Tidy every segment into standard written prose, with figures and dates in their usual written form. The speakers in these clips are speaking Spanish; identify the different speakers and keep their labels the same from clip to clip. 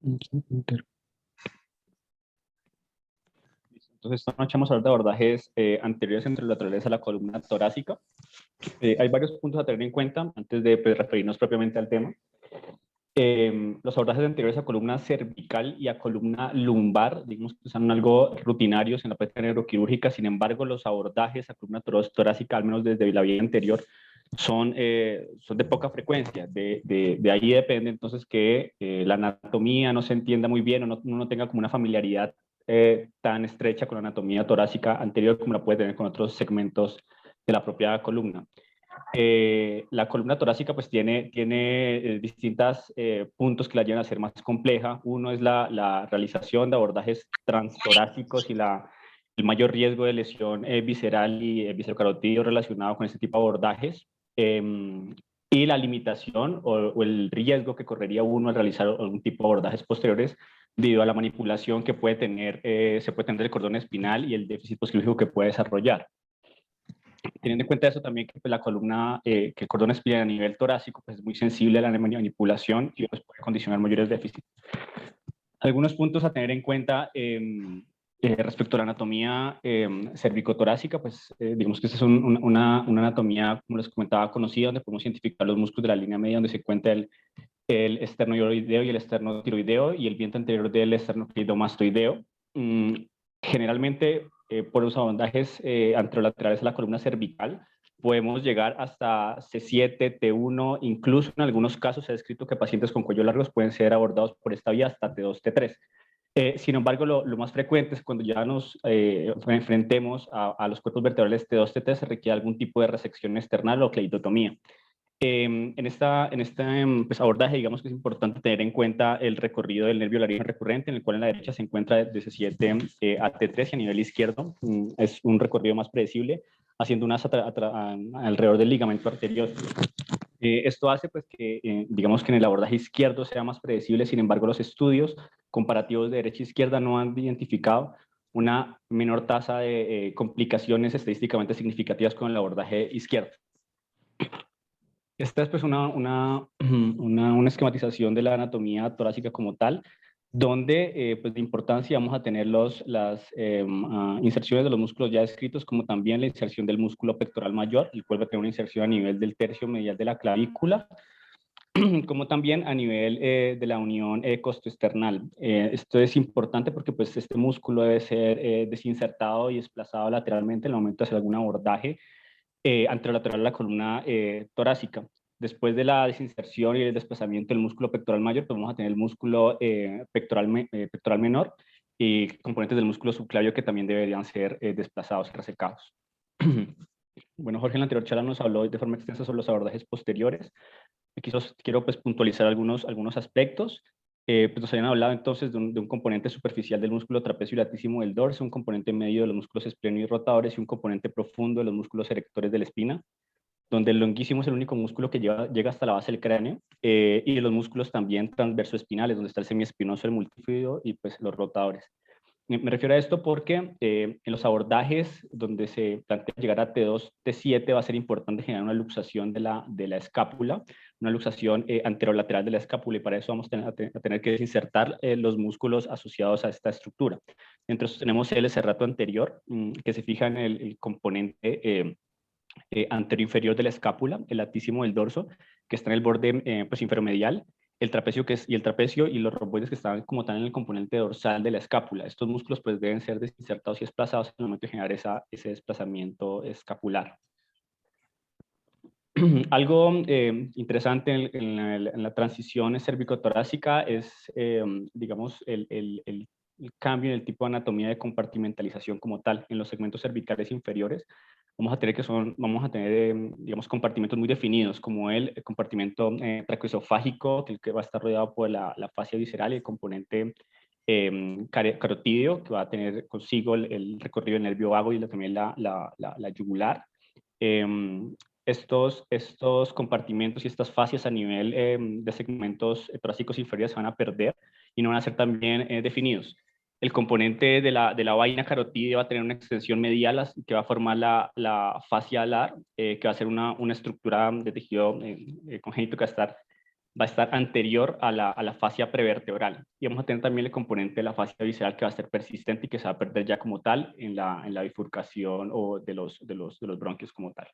Speaker 1: Entonces, esta noche vamos a hablar de abordajes anteriores enterolaterales a la columna torácica. Hay varios puntos a tener en cuenta antes de referirnos propiamente al tema. Los abordajes anteriores a columna cervical y a columna lumbar, digamos que son algo rutinarios en la práctica neuroquirúrgica. Sin embargo, los abordajes a columna torácica, al menos desde la vida anterior, son de poca frecuencia. De ahí depende entonces que la anatomía no se entienda muy bien o no tenga como una familiaridad tan estrecha con la anatomía torácica anterior como la puede tener con otros segmentos de la propia columna. La columna torácica pues tiene distintos puntos que la llevan a ser más compleja. Uno es la realización de abordajes transtorácicos y el mayor riesgo de lesión visceral y viscerocarotídeo relacionado con este tipo de abordajes. Y la limitación o el riesgo que correría uno al realizar algún tipo de abordajes posteriores debido a la manipulación que puede tener, se puede tener el cordón espinal y el déficit postquirúrgico que puede desarrollar. Teniendo en cuenta eso también que pues, la columna, que el cordón espinal a nivel torácico pues, es muy sensible a la manipulación y pues, puede condicionar mayores déficits. Algunos puntos a tener en cuenta respecto a la anatomía cervicotorácica, pues digamos que esta es una anatomía, como les comentaba, conocida, donde podemos identificar los músculos de la línea media, donde se encuentra el esternoioideo y el esternotiroideo y el vientre anterior del esternocleidomastoideo. Generalmente, por los abordajes anterolaterales a la columna cervical, podemos llegar hasta C7, T1, incluso en algunos casos se ha descrito que pacientes con cuello largos pueden ser abordados por esta vía hasta T2, T3. Sin embargo, lo más frecuente es cuando ya nos enfrentemos a los cuerpos vertebrales T2, T3, se requiere algún tipo de resección external o cleidotomía. En este pues, abordaje, digamos que es importante tener en cuenta el recorrido del nervio laríngeo recurrente, en el cual en la derecha se encuentra de C7 a T3 y a nivel izquierdo es un recorrido más predecible, haciendo unas alrededor del ligamento arterial. Esto hace pues, que, digamos que en el abordaje izquierdo sea más predecible, sin embargo, los estudios comparativos de derecha e izquierda no han identificado una menor tasa de complicaciones estadísticamente significativas con el abordaje izquierdo. Esta es pues una esquematización de la anatomía torácica como tal, donde pues de importancia vamos a tener las inserciones de los músculos ya descritos, como también la inserción del músculo pectoral mayor, el cual va a tener una inserción a nivel del tercio medial de la clavícula, como también a nivel de la unión costoesternal. Esto es importante porque pues este músculo debe ser desinsertado y desplazado lateralmente en el momento de hacer algún abordaje anterolateral a la columna torácica. Después de la desinserción y el desplazamiento del músculo pectoral mayor, pues vamos a tener el músculo pectoral menor y componentes del músculo subclavio que también deberían ser desplazados y resecados. Bueno, Jorge en la anterior charla nos habló de forma extensa sobre los abordajes posteriores. Aquí quiero pues, puntualizar algunos aspectos. Pues nos habían hablado entonces de un componente superficial del músculo trapecio y latísimo del dorso, un componente medio de los músculos esplenoides rotadores y un componente profundo de los músculos erectores de la espina, donde el longuísimo es el único músculo que llega hasta la base del cráneo, y los músculos también transversoespinales, donde está el semiespinoso, el multífido y pues los rotadores. Me refiero a esto porque en los abordajes donde se plantea llegar a T2, T7 va a ser importante generar una luxación de la escápula, una luxación anterolateral de la escápula, y para eso vamos a tener que desinsertar los músculos asociados a esta estructura. Entonces tenemos el serrato anterior, que se fija en el componente anteroinferior de la escápula, el latísimo del dorso, que está en el borde pues, inferomedial, el trapecio y el trapecio y los romboides que están como tal en el componente dorsal de la escápula. Estos músculos pues deben ser desinsertados y desplazados en el momento de generar ese desplazamiento escapular. Algo interesante en la transición cervicotorácica es, digamos, el cambio en el tipo de anatomía de compartimentalización como tal. En los segmentos cervicales inferiores vamos a tener digamos, compartimentos muy definidos, como el compartimento traqueosofágico, que va a estar rodeado por la fascia visceral, y el componente carotídeo, que va a tener consigo el recorrido del nervio vago y también la yugular. Estos compartimentos y estas fascias a nivel de segmentos torácicos inferiores se van a perder y no van a ser también definidos. El componente de la vaina carotídea va a tener una extensión medial que va a formar la fascia alar, que va a ser una estructura de tejido congénito que va a estar va a estar anterior a la fascia prevertebral. Y vamos a tener también el componente de la fascia visceral que va a ser persistente y que se va a perder ya como tal en la bifurcación o de los bronquios como tal.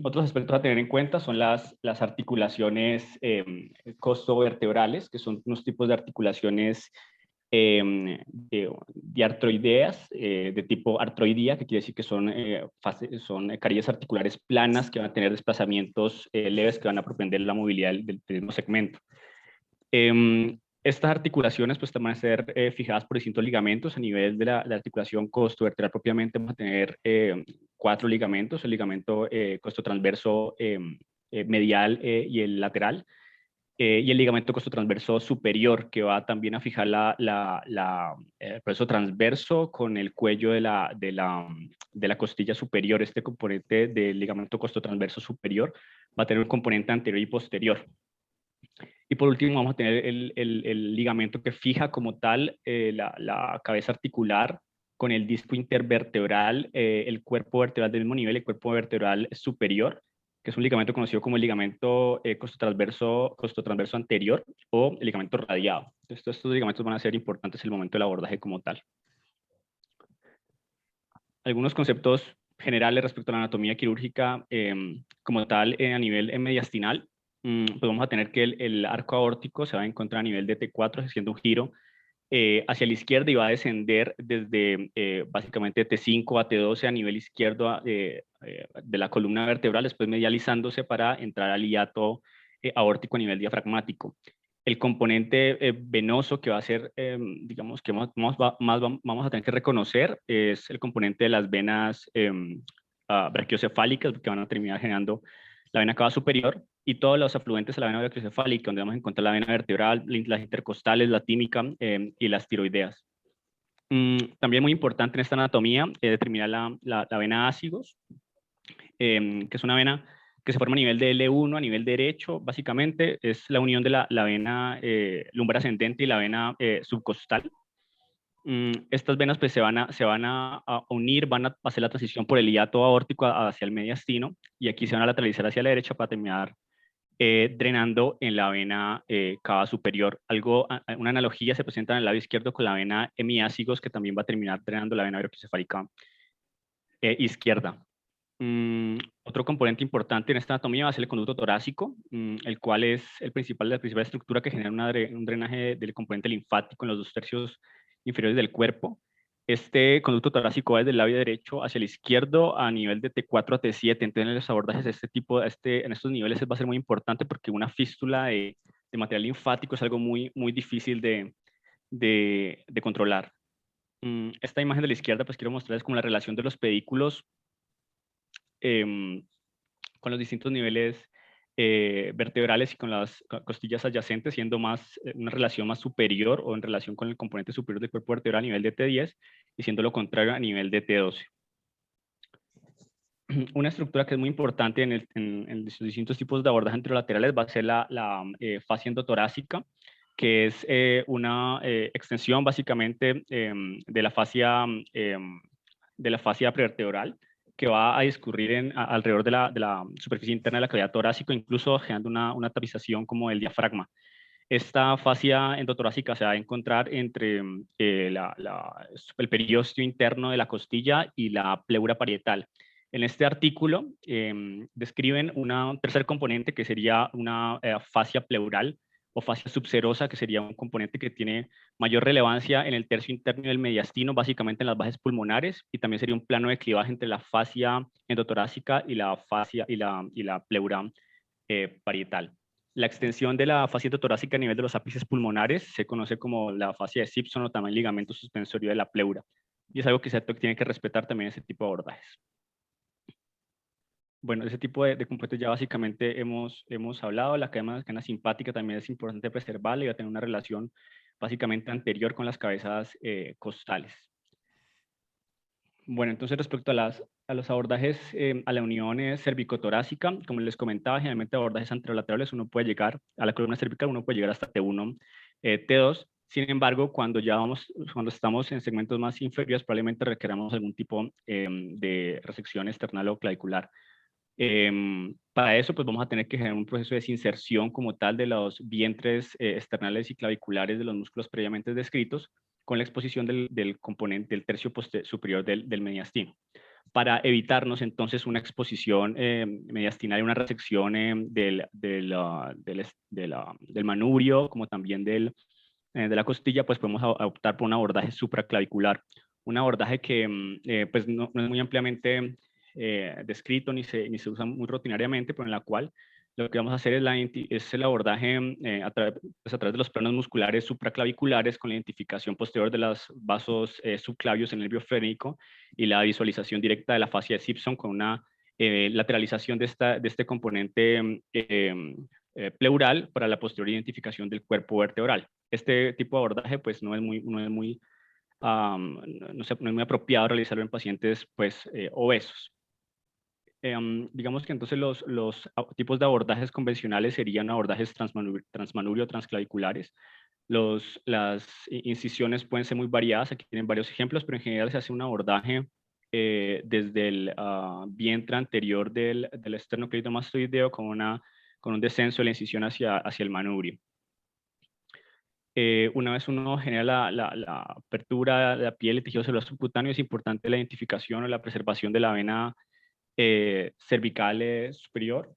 Speaker 1: Otros aspectos a tener en cuenta son las articulaciones costovertebrales, que son unos tipos de articulaciones diartroideas, de tipo artroidía, que quiere decir que son carillas articulares planas que van a tener desplazamientos leves que van a propender la movilidad del mismo segmento. Estas articulaciones pues van a ser fijadas por distintos ligamentos. A nivel de la articulación costovertebral propiamente vamos a tener 4 ligamentos: el ligamento costotransverso medial y el lateral, y el ligamento costotransverso superior, que va también a fijar el proceso transverso con el cuello de la costilla superior. Este componente del ligamento costotransverso superior va a tener un componente anterior y posterior. Y por último vamos a tener el ligamento que fija como tal la cabeza articular con el disco intervertebral, el cuerpo vertebral del mismo nivel, el cuerpo vertebral superior, que es un ligamento conocido como el ligamento costotransverso anterior o el ligamento radiado. Entonces, estos ligamentos van a ser importantes en el momento del abordaje como tal. Algunos conceptos generales respecto a la anatomía quirúrgica como tal a nivel mediastinal. Pues vamos a tener que el arco aórtico se va a encontrar a nivel de T4, haciendo un giro hacia la izquierda y va a descender desde básicamente T5 a T12 a nivel izquierdo de la columna vertebral, después medializándose para entrar al hiato aórtico a nivel diafragmático. El componente venoso que va a ser, digamos, que vamos a tener que reconocer es el componente de las venas brachiocefálicas, que van a terminar generando la vena cava superior, y todos los afluentes a la vena brachiocefálica, donde vamos a encontrar la vena vertebral, las intercostales, la tímica y las tiroideas. También muy importante en esta anatomía determinar la vena ácigos, que es una vena que se forma a nivel de L1, a nivel derecho. Básicamente es la unión de la vena lumbar ascendente y la vena subcostal. Estas venas pues se van a unir, van a hacer la transición por el hiato aórtico hacia el mediastino, y aquí se van a lateralizar hacia la derecha para terminar drenando en la vena cava superior. Una analogía se presenta en el lado izquierdo con la vena hemiácigos, que también va a terminar drenando la vena brachiocefálica izquierda. Otro componente importante en esta anatomía va a ser el conducto torácico, el cual es la principal estructura que genera un drenaje del componente linfático en los 2/3 inferiores del cuerpo. Este conducto torácico va desde el labio derecho hacia el izquierdo a nivel de T4 a T7. Entonces, en los abordajes de este tipo, en estos niveles va a ser muy importante, porque una fístula de material linfático es algo muy, muy difícil de controlar. Esta imagen de la izquierda, pues quiero mostrarles como la relación de los pedículos con los distintos niveles vertebrales y con las costillas adyacentes, siendo una relación más superior o en relación con el componente superior del cuerpo vertebral a nivel de T10, y siendo lo contrario a nivel de T12. Una estructura que es muy importante en los distintos tipos de abordaje anterolaterales va a ser la fascia endotorácica, que es una extensión básicamente de la fascia prevertebral, que va a discurrir alrededor de la superficie interna de la cavidad torácica, incluso generando una tapización como el diafragma. Esta fascia endotorácica se va a encontrar entre el periósteo interno de la costilla y la pleura parietal. En este artículo describen un tercer componente, que sería una fascia pleural o fascia subserosa, que sería un componente que tiene mayor relevancia en el tercio interno del mediastino, básicamente en las bases pulmonares, y también sería un plano de clivaje entre la fascia endotorácica y la fascia y la pleura parietal. La extensión de la fascia endotorácica a nivel de los ápices pulmonares se conoce como la fascia de Simpson, o también ligamento suspensorio de la pleura, y es algo que se tiene que respetar también ese tipo de abordajes. Bueno, ese tipo de compuestos ya básicamente hemos hablado. La cadena simpática también es importante preservarla y va a tener una relación básicamente anterior con las cabezas costales. Bueno, entonces respecto a los abordajes a la unión cervicotorácica, como les comentaba, generalmente abordajes anterolaterales uno puede llegar a la columna cervical, uno puede llegar hasta T1, T2. Sin embargo, cuando estamos en segmentos más inferiores, probablemente requeramos algún tipo de resección external o clavicular. Para eso, pues vamos a tener que generar un proceso de desinserción como tal de los vientres externales y claviculares de los músculos previamente descritos, con la exposición del componente del tercio superior del mediastino, para evitarnos entonces una exposición mediastinal y una resección del manubrio, como también de la costilla. Pues podemos optar por un abordaje supraclavicular, un abordaje que pues no es muy ampliamente descrito ni se usa muy rutinariamente, pero en la cual lo que vamos a hacer es el abordaje a través de los planos musculares supraclaviculares, con la identificación posterior de los vasos subclavios en el nervio frénico y la visualización directa de la fascia de Simpson, con una lateralización de este componente pleural para la posterior identificación del cuerpo vertebral. Este tipo de abordaje pues no es muy muy apropiado realizarlo en pacientes pues obesos. Digamos que entonces los tipos de abordajes convencionales serían abordajes transmanubrio transclaviculares. Las incisiones pueden ser muy variadas, aquí tienen varios ejemplos, pero en general se hace un abordaje desde el vientre anterior del esternocleidomastoideo con un descenso de la incisión hacia el manubrio. Una vez uno genera la apertura de la piel y tejido celular subcutáneo, es importante la identificación o la preservación de la vena cervical superior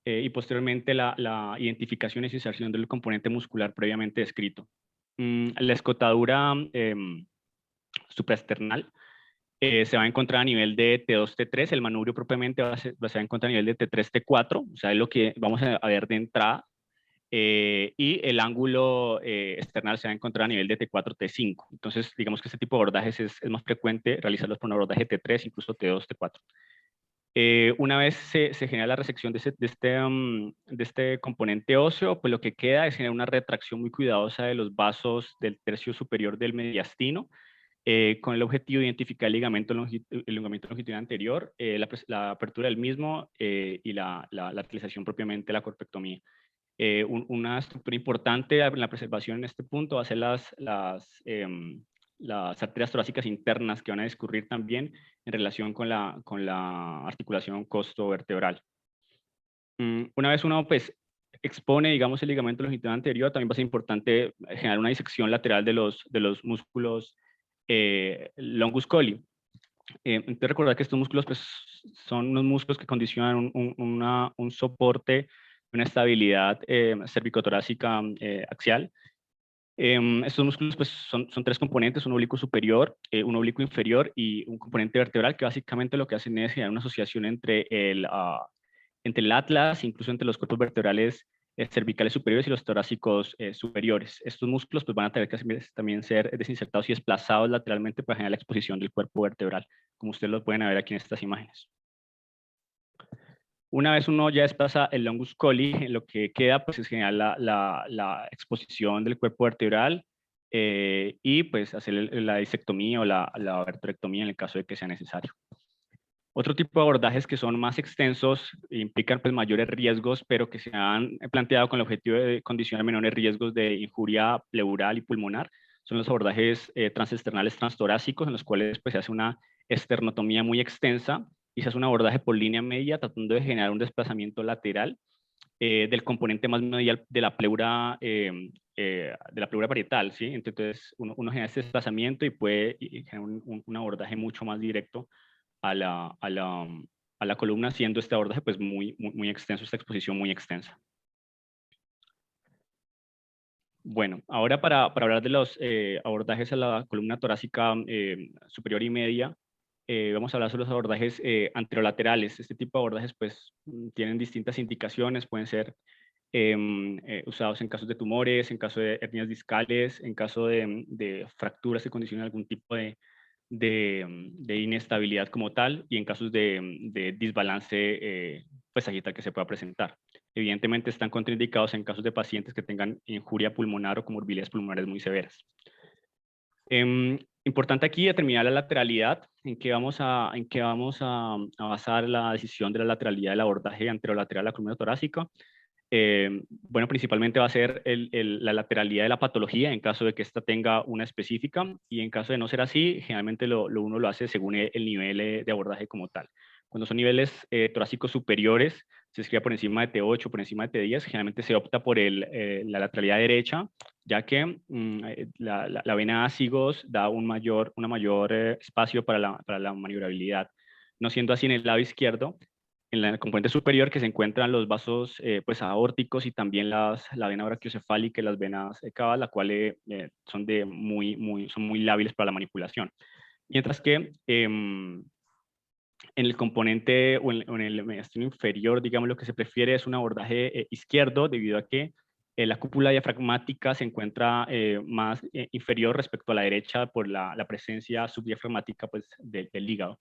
Speaker 1: y posteriormente la identificación y inserción del componente muscular previamente descrito. La escotadura supraesternal se va a encontrar a nivel de T2, T3, el manubrio propiamente se va a encontrar a nivel de T3, T4, o sea, es lo que vamos a ver de entrada. Y el ángulo external se va a encontrar a nivel de T4, T5. Entonces, digamos que este tipo de abordajes es más frecuente realizarlos por un abordaje T3, incluso T2, T4. Una vez se genera la resección de este componente óseo, pues lo que queda es generar una retracción muy cuidadosa de los vasos del tercio superior del mediastino, con el objetivo de identificar el ligamento longitudinal anterior, la apertura del mismo y la lateralización propiamente, la corpectomía. Una estructura importante en la preservación en este punto va a ser las arterias torácicas internas, que van a discurrir también en relación con la articulación costovertebral. Una vez uno pues expone, digamos, el ligamento longitudinal anterior, también va a ser importante generar una disección lateral de los músculos longus colli. Entonces recordar que estos músculos pues, son unos músculos que condicionan un soporte, una estabilidad cervicotorácica axial. Estos músculos pues, son tres componentes: un oblicuo superior, un oblicuo inferior y un componente vertebral, que básicamente lo que hacen es generar una asociación entre el atlas, incluso entre los cuerpos vertebrales cervicales superiores y los torácicos superiores. Estos músculos pues, van a tener que también ser desinsertados y desplazados lateralmente para generar la exposición del cuerpo vertebral, como ustedes lo pueden ver aquí en estas imágenes. Una vez uno ya desplaza el longus colli, lo que queda pues, es generar la exposición del cuerpo vertebral y pues, hacer la disectomía o la vertebrectomía en el caso de que sea necesario. Otro tipo de abordajes que son más extensos implican pues, mayores riesgos, pero que se han planteado con el objetivo de condicionar menores riesgos de injuria pleural y pulmonar, son los abordajes transesternales transtorácicos, en los cuales pues, se hace una esternotomía muy extensa y se hace un abordaje por línea media, tratando de generar un desplazamiento lateral del componente más medial de la pleura parietal, ¿sí? Entonces uno genera este desplazamiento y puede generar un abordaje mucho más directo a la columna, siendo este abordaje pues muy extenso, esta exposición muy extensa. Bueno, ahora para hablar de los abordajes a la columna torácica superior y media, vamos a hablar sobre los abordajes anterolaterales. Este tipo de abordajes pues tienen distintas indicaciones, pueden ser usados en casos de tumores, en caso de hernias discales, en caso de fracturas que condicionan algún tipo de inestabilidad como tal, y en casos de desbalance pues sagital que se pueda presentar. Evidentemente están contraindicados en casos de pacientes que tengan injuria pulmonar o comorbilidades pulmonares muy severas. Importante aquí determinar la lateralidad, en que vamos a basar la decisión de la lateralidad del abordaje anterolateral a la columna torácica. Bueno, principalmente va a ser la lateralidad de la patología, en caso de que ésta tenga una específica, y en caso de no ser así, generalmente uno lo hace según el nivel de abordaje como tal. Cuando son niveles torácicos superiores, se escribe por encima de T8, por encima de T10, generalmente se opta por la lateralidad derecha, ya que la vena ácigos da una mayor espacio para la maniobrabilidad. No siendo así en el lado izquierdo, en la componente superior que se encuentran los vasos pues aórticos y también la vena brachiocefálica y las venas cavas, las cuales son muy lábiles para la manipulación. Mientras que en el componente o en el mediastino inferior, digamos, lo que se prefiere es un abordaje izquierdo, debido a que la cúpula diafragmática se encuentra más inferior respecto a la derecha por la presencia subdiafragmática pues, del hígado.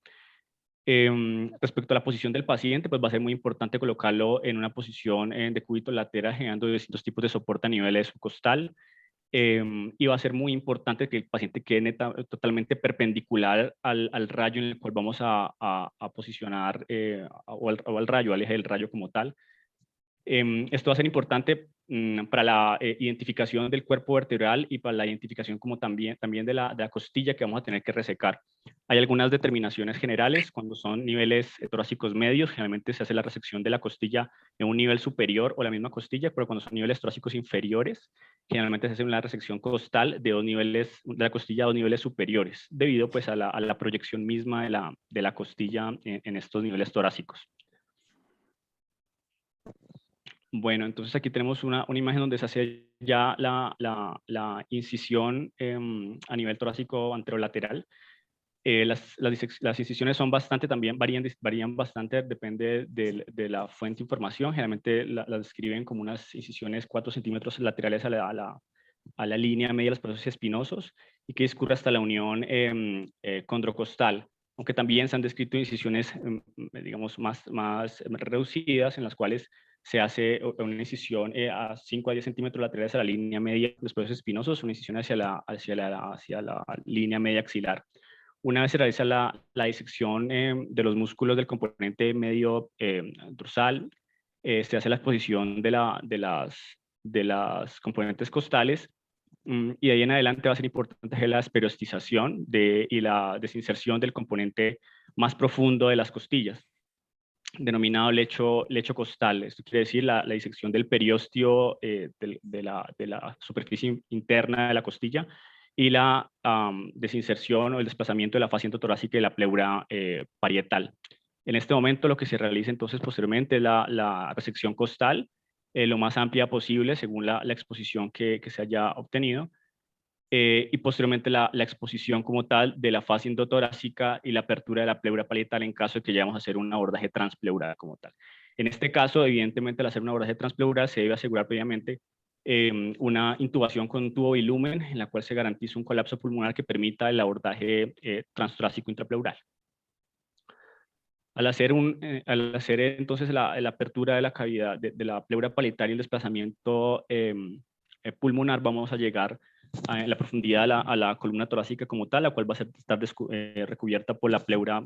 Speaker 1: Respecto a la posición del paciente, pues va a ser muy importante colocarlo en una posición de cúbito lateral, generando distintos tipos de soporte a nivel de su costal. Y va a ser muy importante que el paciente quede totalmente perpendicular al rayo en el cual vamos a posicionar, o al rayo, al eje del rayo como tal. Esto va a ser importante para la identificación del cuerpo vertebral y para la identificación como también de la costilla que vamos a tener que resecar. Hay algunas determinaciones generales cuando son niveles torácicos medios, generalmente se hace la resección de la costilla en un nivel superior o la misma costilla, pero cuando son niveles torácicos inferiores, generalmente se hace una resección costal de la costilla a 2 niveles superiores, debido pues a la proyección misma de la costilla en estos niveles torácicos. Bueno, entonces aquí tenemos una imagen donde se hace ya la incisión a nivel torácico anterolateral. Las incisiones son bastante también, varían bastante, depende de la fuente de información. Generalmente las describen como unas incisiones 4 centímetros laterales a la línea media de los procesos espinosos y que discurre hasta la unión condrocostal, aunque también se han descrito incisiones, digamos, más reducidas, en las cuales se hace una incisión a 5 a 10 centímetros laterales a la línea media de los procesos espinosos, una incisión hacia la línea media axilar. Una vez se realiza la disección de los músculos del componente medio dorsal, se hace la exposición de las componentes costales, y de ahí en adelante va a ser importante la esperistización y la desinserción del componente más profundo de las costillas, denominado lecho costal. Esto quiere decir la disección del periósteo de la superficie interna de la costilla y la desinserción o el desplazamiento de la fascia endotorácica y la pleura parietal. En este momento lo que se realiza entonces posteriormente es la resección costal, lo más amplia posible según la exposición que se haya obtenido, y posteriormente la exposición como tal de la fascia endotorácica y la apertura de la pleura parietal en caso de que vayamos a hacer un abordaje transpleural como tal. En este caso, evidentemente, al hacer un abordaje transpleural se debe asegurar previamente una intubación con un tubo bilumen en la cual se garantiza un colapso pulmonar que permita el abordaje transtorácico intrapleural. Al hacer entonces la apertura de la cavidad de la pleura parietal y el desplazamiento pulmonar, vamos a llegar a la profundidad a la columna torácica como tal, la cual va a estar recubierta por la pleura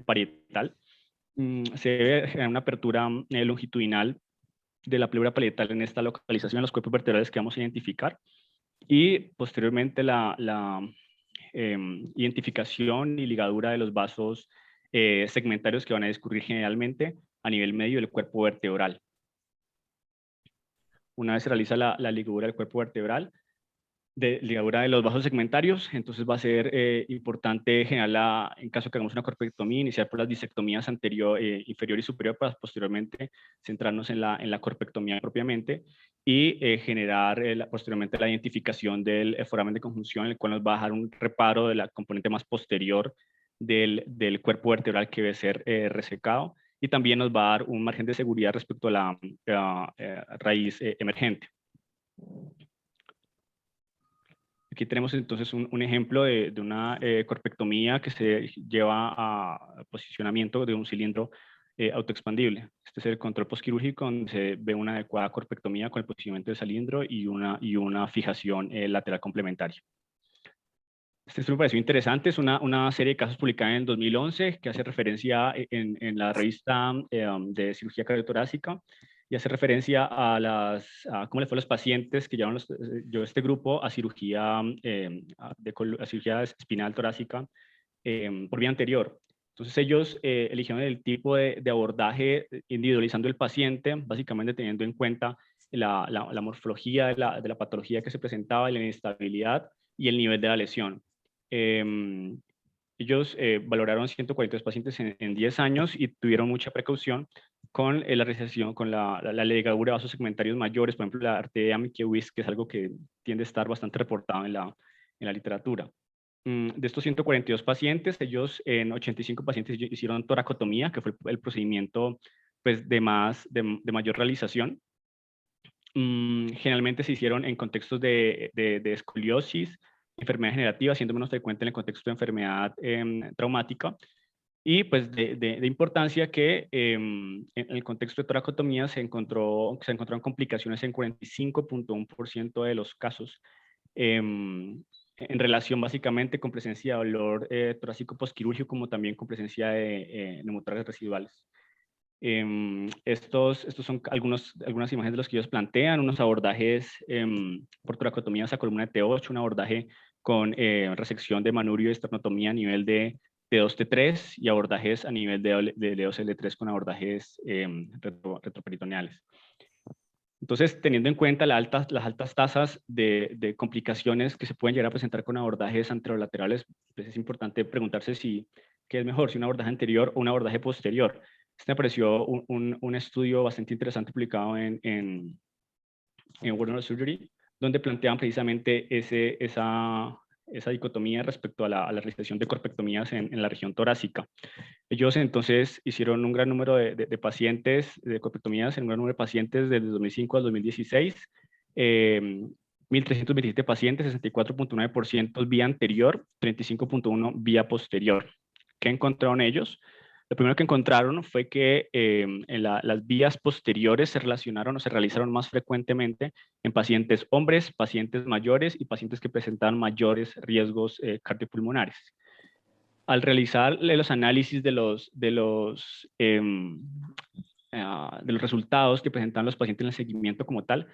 Speaker 1: parietal. Se debe generar una apertura longitudinal de la pleura parietal en esta localización, en los cuerpos vertebrales que vamos a identificar, y posteriormente la identificación y ligadura de los vasos segmentarios que van a discurrir generalmente a nivel medio del cuerpo vertebral. Una vez se realiza la ligadura del cuerpo vertebral, ligadura de los vasos segmentarios, entonces va a ser importante generar, en caso que hagamos una corpectomía, iniciar por las disectomías inferior y superior, para posteriormente centrarnos en la corpectomía propiamente y generar posteriormente la identificación del foramen de conjunción, el cual nos va a dejar un reparo de la componente más posterior del cuerpo vertebral que debe ser resecado, y también nos va a dar un margen de seguridad respecto a la raíz emergente. Aquí tenemos entonces un ejemplo de una corpectomía que se lleva a posicionamiento de un cilindro autoexpandible. Este es el control postquirúrgico, donde se ve una adecuada corpectomía con el posicionamiento del cilindro y una fijación lateral complementaria. Este me pareció interesante, es una serie de casos publicada en el 2011 que hace referencia en la revista de cirugía cardiotorácica, y hace referencia a cómo le fue a los pacientes que llevaron este grupo a cirugía, a cirugía espinal torácica por vía anterior. Entonces ellos eligieron el tipo de abordaje individualizando el paciente, básicamente teniendo en cuenta la morfología de la patología que se presentaba, la inestabilidad y el nivel de la lesión. Ellos valoraron 142 pacientes en 10 años y tuvieron mucha precaución con la realización, con la ligadura de vasos segmentarios mayores, por ejemplo, la arteria Mikiewicz, que es algo que tiende a estar bastante reportado en la literatura. De estos 142 pacientes, ellos en 85 pacientes hicieron toracotomía, que fue el procedimiento pues, de mayor realización. Generalmente se hicieron en contextos de escoliosis, enfermedad degenerativa, siendo menos frecuente en el contexto de enfermedad traumática. Y pues de importancia que en el contexto de toracotomía se encontraron complicaciones en 45.1% de los casos, en relación básicamente con presencia de dolor torácico posquirúrgico, como también con presencia de neumotorax residuales. Estos son algunas imágenes de los que ellos plantean, unos abordajes por toracotomías a columna de T8, un abordaje con resección de manurio y esternotomía a nivel de T2, T3 y abordajes a nivel de L2, L3 con abordajes retroperitoneales. Entonces, teniendo en cuenta las altas tasas de complicaciones que se pueden llegar a presentar con abordajes anterolaterales, pues es importante preguntarse qué es mejor, si un abordaje anterior o un abordaje posterior. Este me pareció un estudio bastante interesante publicado en World of Surgery, donde planteaban precisamente esa dicotomía respecto a la realización de corpectomías en la región torácica. Ellos entonces hicieron un gran número de pacientes, de corpectomías en un gran número de pacientes desde 2005 al 2016, 1.327 pacientes, 64.9% vía anterior, 35.1% vía posterior. ¿Qué encontraron ellos? Lo primero que encontraron fue que las vías posteriores se relacionaron o se realizaron más frecuentemente en pacientes hombres, pacientes mayores y pacientes que presentaban mayores riesgos cardiopulmonares. Al realizar los análisis de los resultados que presentan los pacientes en el seguimiento como tal,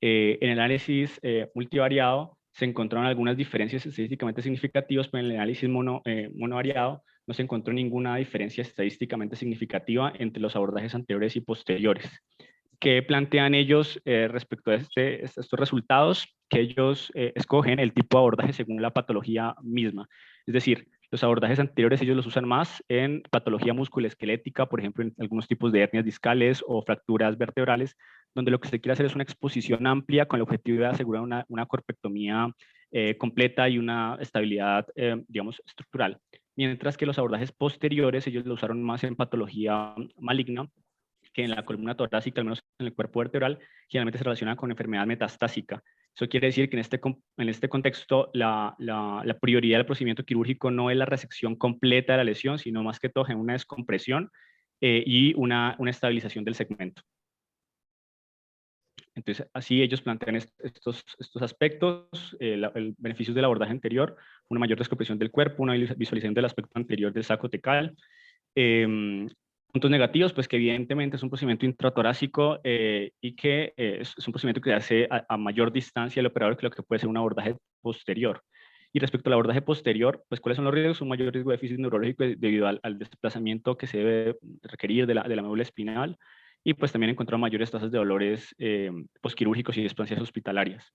Speaker 1: en el análisis multivariado se encontraron algunas diferencias estadísticamente significativas, pero en el análisis monovariado no se encontró ninguna diferencia estadísticamente significativa entre los abordajes anteriores y posteriores. ¿Qué plantean ellos respecto a estos resultados? Que ellos escogen el tipo de abordaje según la patología misma. Es decir, los abordajes anteriores ellos los usan más en patología musculoesquelética, por ejemplo, en algunos tipos de hernias discales o fracturas vertebrales, donde lo que se quiere hacer es una exposición amplia con el objetivo de asegurar una corpectomía completa y una estabilidad, digamos, estructural. Mientras que los abordajes posteriores ellos lo usaron más en patología maligna, que en la columna torácica, al menos en el cuerpo vertebral, generalmente se relaciona con enfermedad metastásica. Eso quiere decir que en este contexto la prioridad del procedimiento quirúrgico no es la resección completa de la lesión, sino más que todo en una descompresión y una estabilización del segmento. Entonces, así ellos plantean estos aspectos, el beneficio del abordaje anterior, una mayor descompresión del cuerpo, una visualización del aspecto anterior del saco tecal. Puntos negativos, pues que evidentemente es un procedimiento intratorácico y que es un procedimiento que se hace a mayor distancia del operador que lo que puede ser un abordaje posterior. Y respecto al abordaje posterior, pues ¿cuáles son los riesgos? Un mayor riesgo de déficit neurológico debido al desplazamiento que se debe requerir de la médula espinal, y pues también encontraron mayores tasas de dolores posquirúrgicos y estancias hospitalarias.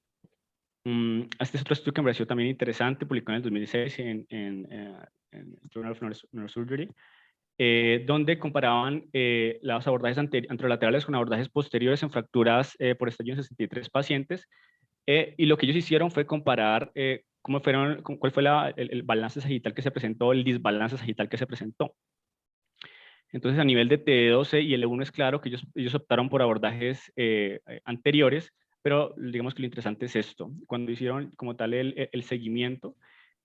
Speaker 1: Este es otro estudio que me pareció también interesante, publicado en el 2016 en Journal of Neurosurgery, donde comparaban los abordajes anterolaterales con abordajes posteriores en fracturas por estallido en 63 pacientes, y lo que ellos hicieron fue comparar cuál fue el balance sagital que se presentó, el desbalance sagital que se presentó. Entonces, a nivel de T12 y L1 es claro que ellos optaron por abordajes anteriores, pero digamos que lo interesante es esto. Cuando hicieron como tal el seguimiento,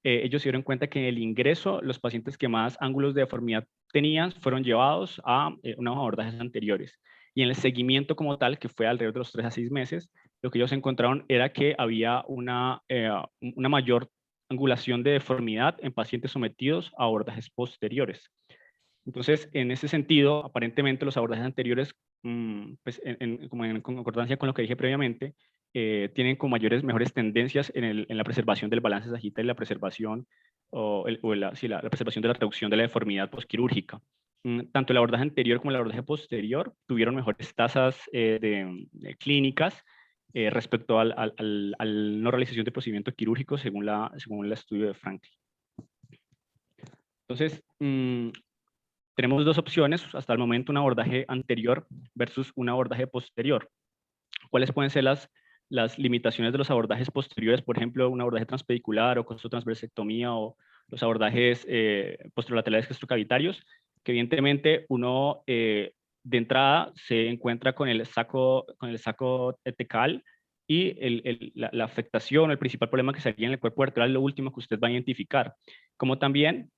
Speaker 1: ellos se dieron cuenta que en el ingreso los pacientes que más ángulos de deformidad tenían fueron llevados a unos abordajes anteriores. Y en el seguimiento como tal, que fue alrededor de los 3 a 6 meses, lo que ellos encontraron era que había una mayor angulación de deformidad en pacientes sometidos a abordajes posteriores. Entonces, en ese sentido, aparentemente los abordajes anteriores, pues como en concordancia con lo que dije previamente, tienen con mejores tendencias en la preservación del balance sagital y la preservación la preservación de la reducción de la deformidad posquirúrgica. Tanto el abordaje anterior como el abordaje posterior tuvieron mejores tasas de clínicas respecto al no realización de procedimientos quirúrgicos según el estudio de Franklin. Entonces, tenemos dos opciones hasta el momento, un abordaje anterior versus un abordaje posterior. ¿Cuáles pueden ser las limitaciones de los abordajes posteriores? Por ejemplo, un abordaje transpedicular o costotransversectomía o los abordajes posterolaterales gastrocavitarios, que evidentemente uno de entrada se encuentra con el saco tecal y la afectación, el principal problema que sería en el cuerpo vertebral, lo último que usted va a identificar. Como también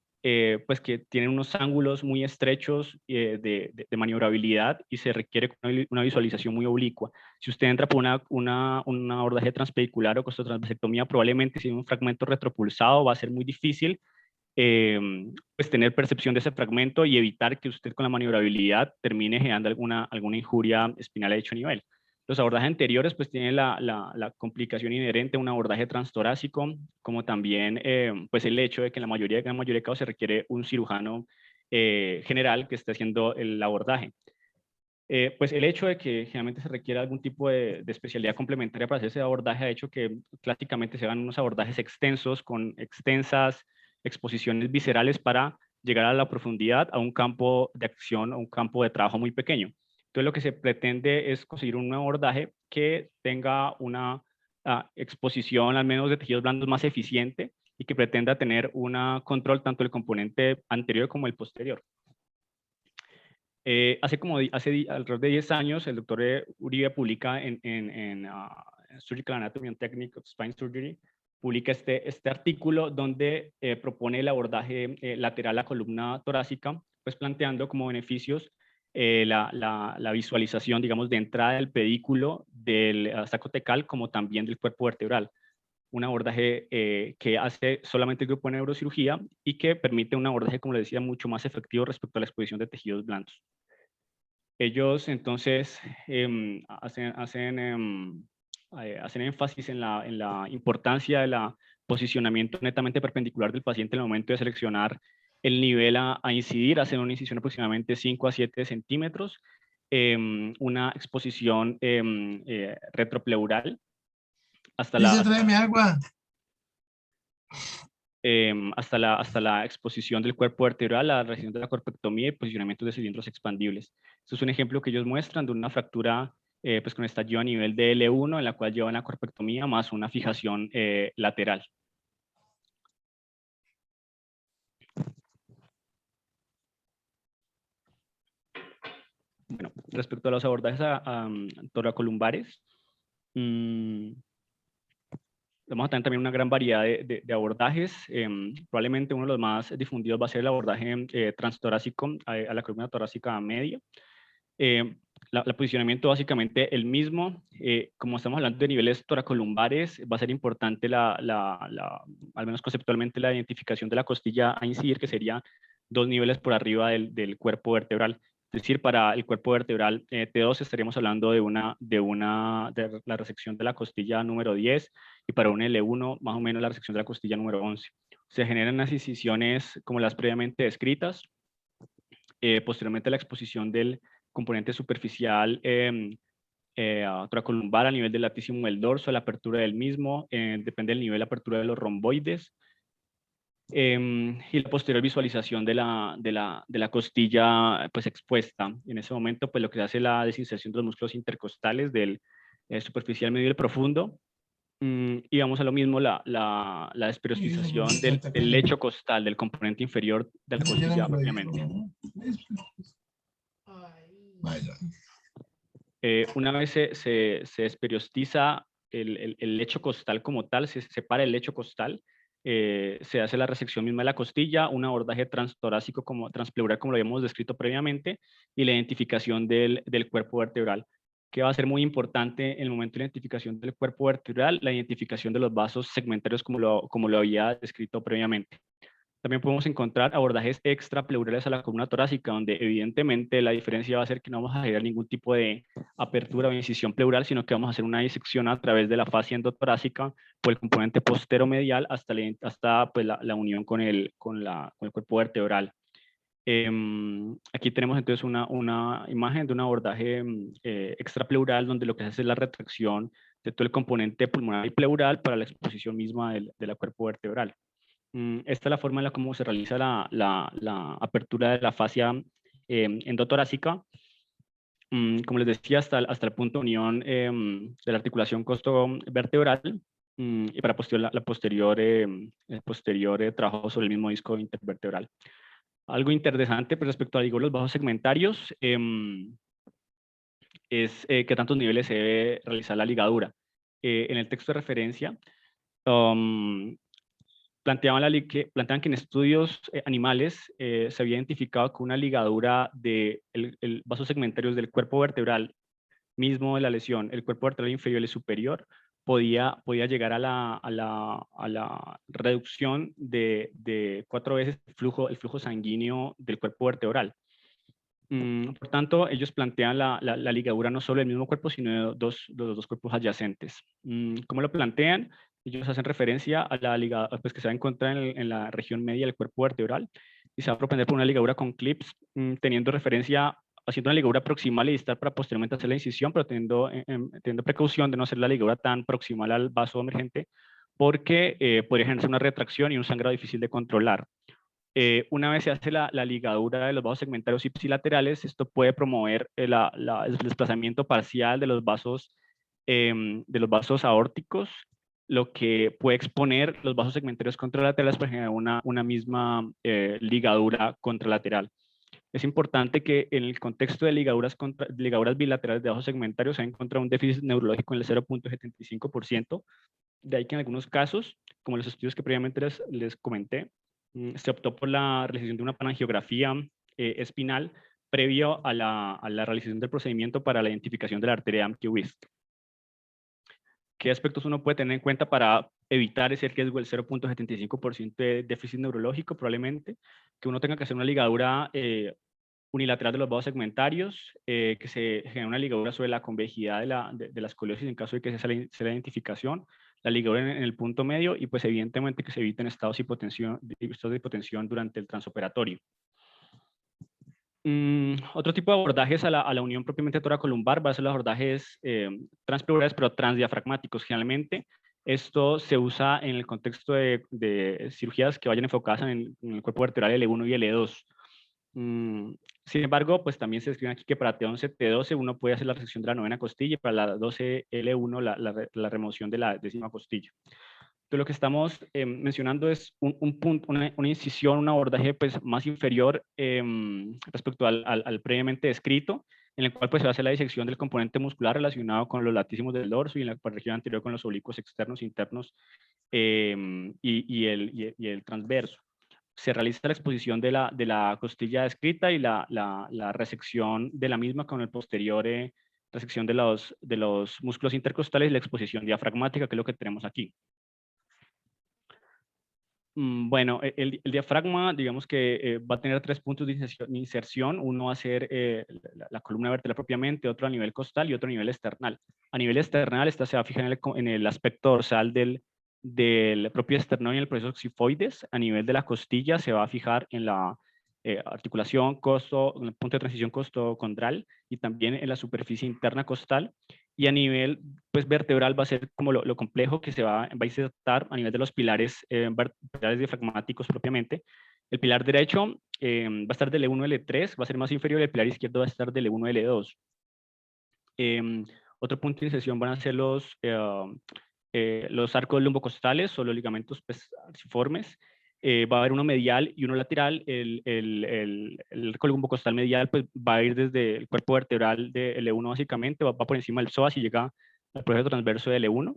Speaker 1: pues que tienen unos ángulos muy estrechos de maniobrabilidad y se requiere una visualización muy oblicua. Si usted entra por un abordaje transpedicular o costotransversectomía, probablemente si hay un fragmento retropulsado va a ser muy difícil pues tener percepción de ese fragmento y evitar que usted con la maniobrabilidad termine generando alguna injuria espinal de dicho nivel. Los abordajes anteriores pues tienen la complicación inherente a un abordaje transtorácico, como también pues el hecho de que en la gran mayoría de casos se requiere un cirujano general que esté haciendo el abordaje. Pues el hecho de que generalmente se requiere algún tipo de especialidad complementaria para hacer ese abordaje ha hecho que clásicamente se hagan unos abordajes extensos con extensas exposiciones viscerales para llegar a la profundidad a un campo de acción o un campo de trabajo muy pequeño. Entonces lo que se pretende es conseguir un abordaje que tenga una exposición al menos de tejidos blandos más eficiente y que pretenda tener un control tanto del componente anterior como el posterior. Hace alrededor de 10 años, el doctor Uribe publica en Surgical Anatomy and Technique of Spine Surgery, publica este artículo donde propone el abordaje lateral a columna torácica, pues planteando como beneficios la visualización, digamos, de entrada del pedículo del saco tecal como también del cuerpo vertebral. Un abordaje que hace solamente el grupo de neurocirugía y que permite un abordaje, como les decía, mucho más efectivo respecto a la exposición de tejidos blandos. Ellos entonces hacen énfasis en la importancia del posicionamiento netamente perpendicular del paciente en el momento de seleccionar el nivel a incidir, hacen una incisión aproximadamente 5 a 7 centímetros, una exposición retropleural hasta
Speaker 2: tráeme agua.
Speaker 1: Hasta la exposición del cuerpo vertebral, la realización de la corpectomía y posicionamiento de cilindros expandibles. Esto es un ejemplo que ellos muestran de una fractura pues con estallido a nivel de L1, en la cual llevan la corpectomía más una fijación lateral. Bueno, respecto a los abordajes toracolumbares, vamos a tener también una gran variedad de abordajes. Probablemente uno de los más difundidos va a ser el abordaje transtorácico a la columna torácica media. El posicionamiento básicamente el mismo. Como estamos hablando de niveles toracolumbares, va a ser importante al menos conceptualmente, la identificación de la costilla a incidir, que sería 2 niveles por arriba del cuerpo vertebral. Es decir, para el cuerpo vertebral T2 estaríamos hablando de la resección de la costilla número 10 y para un L1 más o menos la resección de la costilla número 11. Se generan unas incisiones como las previamente descritas. Posteriormente la exposición del componente superficial toracolumbar a nivel del latísimo del dorso, la apertura del mismo, depende del nivel de apertura de los romboides. Y la posterior visualización de la costilla pues expuesta. En ese momento pues lo que se hace es la desinserción de los músculos intercostales del superficial medio y el profundo. Y vamos a lo mismo, la desperiostización del lecho costal, del componente inferior de la costilla propiamente. Una vez se desperiostiza el lecho costal como tal, se separa el lecho costal, se hace la resección misma de la costilla, un abordaje transtorácico transpleural como lo habíamos descrito previamente, y la identificación del cuerpo vertebral, que va a ser muy importante en el momento de la identificación del cuerpo vertebral, la identificación de los vasos segmentarios como lo había descrito previamente. También podemos encontrar abordajes extrapleurales a la columna torácica, donde evidentemente la diferencia va a ser que no vamos a generar ningún tipo de apertura o incisión pleural, sino que vamos a hacer una disección a través de la fascia endotorácica por el componente posteromedial hasta pues, la unión con el cuerpo vertebral. Aquí tenemos entonces una imagen de un abordaje extrapleural, donde lo que se hace es la retracción de todo el componente pulmonar y pleural para la exposición misma de la cuerpo vertebral. Esta es la forma en la cómo se realiza la apertura de la fascia endotorácica. Como les decía, hasta el punto de unión de la articulación costo-vertebral y para el posterior trabajo sobre el mismo disco intervertebral. Algo interesante pues, respecto a los bajos segmentarios es qué tantos niveles se debe realizar la ligadura. En el texto de referencia, planteaban que en estudios animales se había identificado que una ligadura de vasos segmentarios del cuerpo vertebral mismo de la lesión, el cuerpo vertebral inferior y superior, podía llegar a la reducción de 4 veces el flujo sanguíneo del cuerpo vertebral. Por tanto, ellos plantean la ligadura no solo del mismo cuerpo, sino de los dos cuerpos adyacentes. ¿Cómo lo plantean? Ellos hacen referencia a la ligadura pues, que se va a encontrar en la región media del cuerpo vertebral y se va a propender por una ligadura con clips, teniendo referencia, haciendo una ligadura proximal y distal para posteriormente hacer la incisión, pero teniendo precaución de no hacer la ligadura tan proximal al vaso emergente, porque podría generarse una retracción y un sangrado difícil de controlar. Una vez se hace la ligadura de los vasos segmentarios ipsilaterales, esto puede promover el desplazamiento parcial de los vasos aórticos, lo que puede exponer los vasos segmentarios contralaterales para generar una misma ligadura contralateral. Es importante que en el contexto de ligaduras bilaterales de vasos segmentarios se ha encontrado un déficit neurológico en el 0.75%, de ahí que en algunos casos, como los estudios que previamente les comenté, se optó por la realización de una palangiografía espinal previo a la realización del procedimiento para la identificación de la arteria Amke-Wist. ¿Qué aspectos uno puede tener en cuenta para evitar ese riesgo del 0.75% de déficit neurológico? Probablemente que uno tenga que hacer una ligadura unilateral de los vasos segmentarios, que se genere una ligadura sobre la convejidad de la escoliosis en caso de que sea la identificación, la ligadura en el punto medio y pues evidentemente que se eviten estados de hipotensión durante el transoperatorio. Otro tipo de abordajes a la unión propiamente toracolumbar va a ser los abordajes transpleurales pero transdiafragmáticos. Generalmente esto se usa en el contexto de cirugías que vayan enfocadas en el cuerpo vertebral L1 y L2. Sin embargo, pues también se describe aquí que para T11, T12 uno puede hacer la resección de la novena costilla y para la 12L1 la remoción de la 10ª costilla. Entonces, lo que estamos mencionando es un punto, una incisión, un abordaje pues, más inferior respecto al previamente descrito, en el cual pues, se va a hacer la disección del componente muscular relacionado con los latísimos del dorso y en la región anterior con los oblicuos externos, internos y el transverso. Se realiza la exposición de la costilla descrita y la resección de la misma con el posterior resección de los músculos intercostales y la exposición diafragmática, que es lo que tenemos aquí. Bueno, el diafragma, digamos que va a tener 3 puntos de inserción. Uno va a ser la columna vertebral propiamente, otro a nivel costal y otro a nivel esternal. A nivel esternal, esta se va a fijar en el aspecto dorsal del propio esternón y el proceso xifoides. A nivel de la costilla se va a fijar en la articulación en el punto de transición costocondral y también en la superficie interna costal. Y a nivel pues, vertebral va a ser como lo complejo que se va a insertar a nivel de los pilares vertebrales diafragmáticos propiamente. El pilar derecho va a estar del L1 al L3, va a ser más inferior, el pilar izquierdo va a estar del L1 al L2. Otro punto de inserción van a ser los arcos lumbocostales o los ligamentos arciformes. Va a haber uno medial y uno lateral. El arco lumbocostal medial pues, va a ir desde el cuerpo vertebral de L1 básicamente, va por encima del psoas y llega al proceso transverso de L1.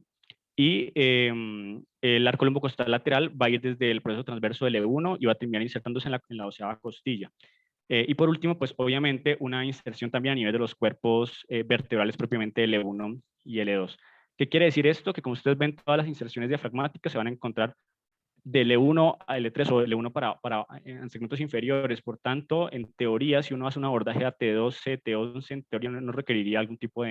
Speaker 1: Y el arco lumbocostal lateral va a ir desde el proceso transverso de L1 y va a terminar insertándose en la 12ª costilla. Y por último, pues obviamente una inserción también a nivel de los cuerpos vertebrales propiamente L1 y L2. ¿Qué quiere decir esto? Que como ustedes ven, todas las inserciones diafragmáticas se van a encontrar del E1 a L3 o del E1 en segmentos inferiores. Por tanto, en teoría, si uno hace un abordaje a T12, T11, en teoría no requeriría algún tipo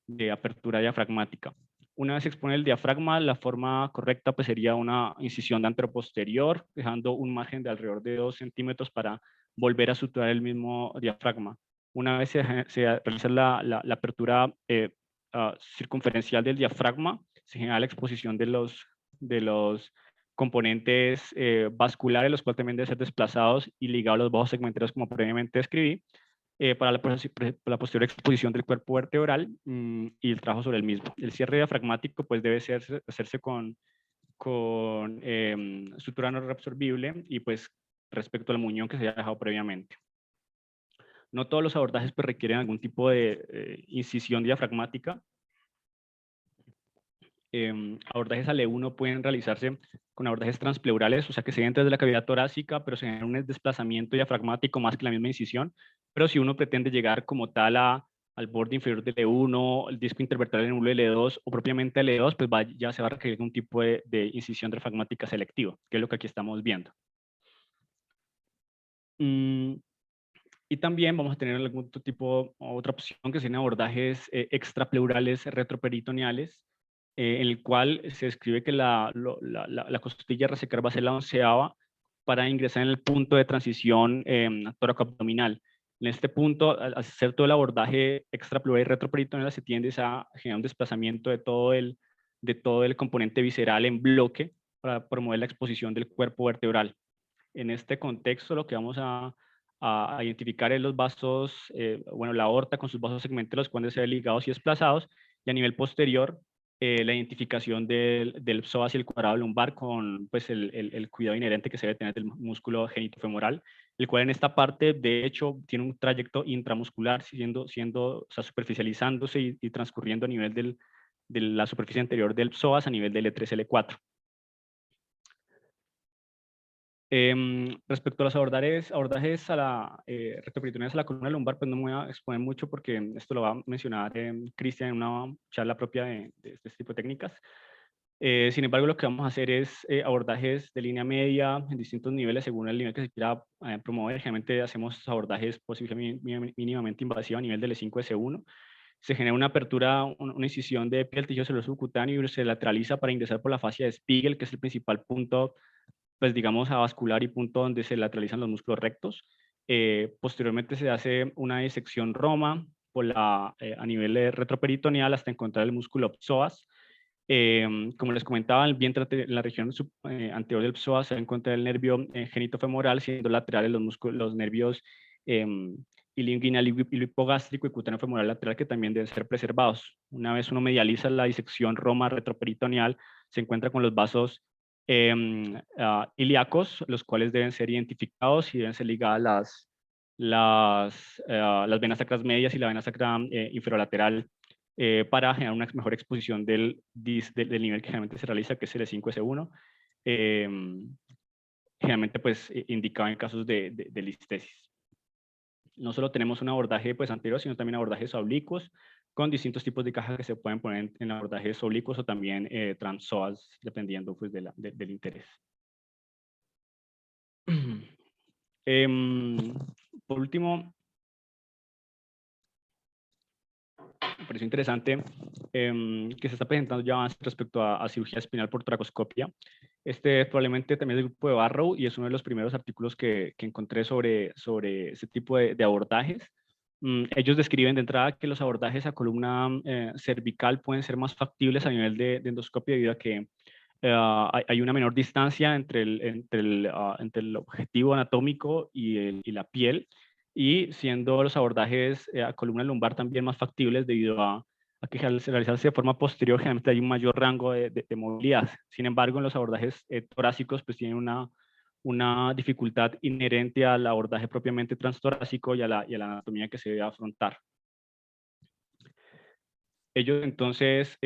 Speaker 1: de apertura diafragmática. Una vez se expone el diafragma, la forma correcta pues, sería una incisión de anteroposterior, dejando un margen de alrededor de 2 centímetros para volver a suturar el mismo diafragma. Una vez se realiza la apertura circunferencial del diafragma, se genera la exposición de los componentes vasculares, los cuales también deben ser desplazados y ligados a los bajos segmenteros como previamente describí, para la posterior exposición del cuerpo vertebral y el trabajo sobre el mismo. El cierre diafragmático pues, debe hacerse con sutura no reabsorbible y pues respecto al muñón que se haya dejado previamente. No todos los abordajes pues, requieren algún tipo de incisión diafragmática. Abordajes al E1 pueden realizarse con abordajes transpleurales, o sea que se entran desde la cavidad torácica, pero se genera un desplazamiento diafragmático más que la misma incisión. Pero si uno pretende llegar como tal al borde inferior del E1, el disco intervertebral en el L2 o propiamente el E2, pues ya se va a requerir un tipo de incisión diafragmática selectiva, que es lo que aquí estamos viendo. Y también vamos a tener algún tipo, otra opción que sean abordajes extrapleurales retroperitoneales, en el cual se describe que la costilla resecar va a ser la 11ª para ingresar en el punto de transición tóraco-abdominal. En este punto, al hacer todo el abordaje extrapleural y retroperitoneal, se tiende a generar un desplazamiento de todo el componente visceral en bloque para promover la exposición del cuerpo vertebral. En este contexto, lo que vamos a identificar es los vasos, la aorta con sus vasos segmenteros cuando se ven ligados y desplazados, y a nivel posterior, la identificación del psoas y el cuadrado lumbar con pues, el cuidado inherente que se debe tener del músculo genitofemoral, el cual en esta parte, de hecho, tiene un trayecto intramuscular, o sea, superficializándose y transcurriendo a nivel de la superficie anterior del psoas a nivel del L3, L4. Respecto a los abordajes retroperitoneales a la columna lumbar, pues no me voy a exponer mucho porque esto lo va a mencionar Cristian en una charla propia de este tipo de técnicas. Sin embargo, lo que vamos a hacer es abordajes de línea media en distintos niveles según el nivel que se quiera promover. Generalmente hacemos abordajes mínimamente invasivos a nivel del E5, S1. Se genera una apertura, una incisión de piel, tejido celuloso subcutáneo y se lateraliza para ingresar por la fascia de Spiegel, que es el principal punto, pues digamos, avascular y punto donde se lateralizan los músculos rectos. Posteriormente se hace una disección Roma a nivel retroperitoneal hasta encontrar el músculo psoas. Como les comentaba, en la región anterior del psoas se va a encontrar el nervio genitofemoral, siendo laterales los nervios ilioinguinal y hipogástrico y cutáneo femoral lateral, que también deben ser preservados. Una vez uno medializa la disección Roma retroperitoneal, se encuentra con los vasos ilíacos, los cuales deben ser identificados y deben ser ligadas las venas sacras medias y la vena sacra inferolateral para generar una mejor exposición del nivel que generalmente se realiza, que es el E5-S1, generalmente pues indicado en casos de listesis. No solo tenemos un abordaje pues, anterior, sino también abordajes oblicuos con distintos tipos de cajas que se pueden poner en abordajes oblicuos o también transpsoas, dependiendo pues, del interés. Por último, me pareció interesante que se está presentando ya avances respecto a cirugía espinal por toracoscopia. Este probablemente también es del grupo de Barrow y es uno de los primeros artículos que encontré sobre ese tipo de abordajes. Ellos describen de entrada que los abordajes a columna cervical pueden ser más factibles a nivel de endoscopia debido a que hay una menor distancia entre el objetivo anatómico y la piel, y siendo los abordajes a columna lumbar también más factibles debido a que al realizarse de forma posterior generalmente hay un mayor rango de movilidad. Sin embargo, en los abordajes torácicos pues tienen una dificultad inherente al abordaje propiamente transtorácico y a la anatomía que se debe afrontar. Ellos entonces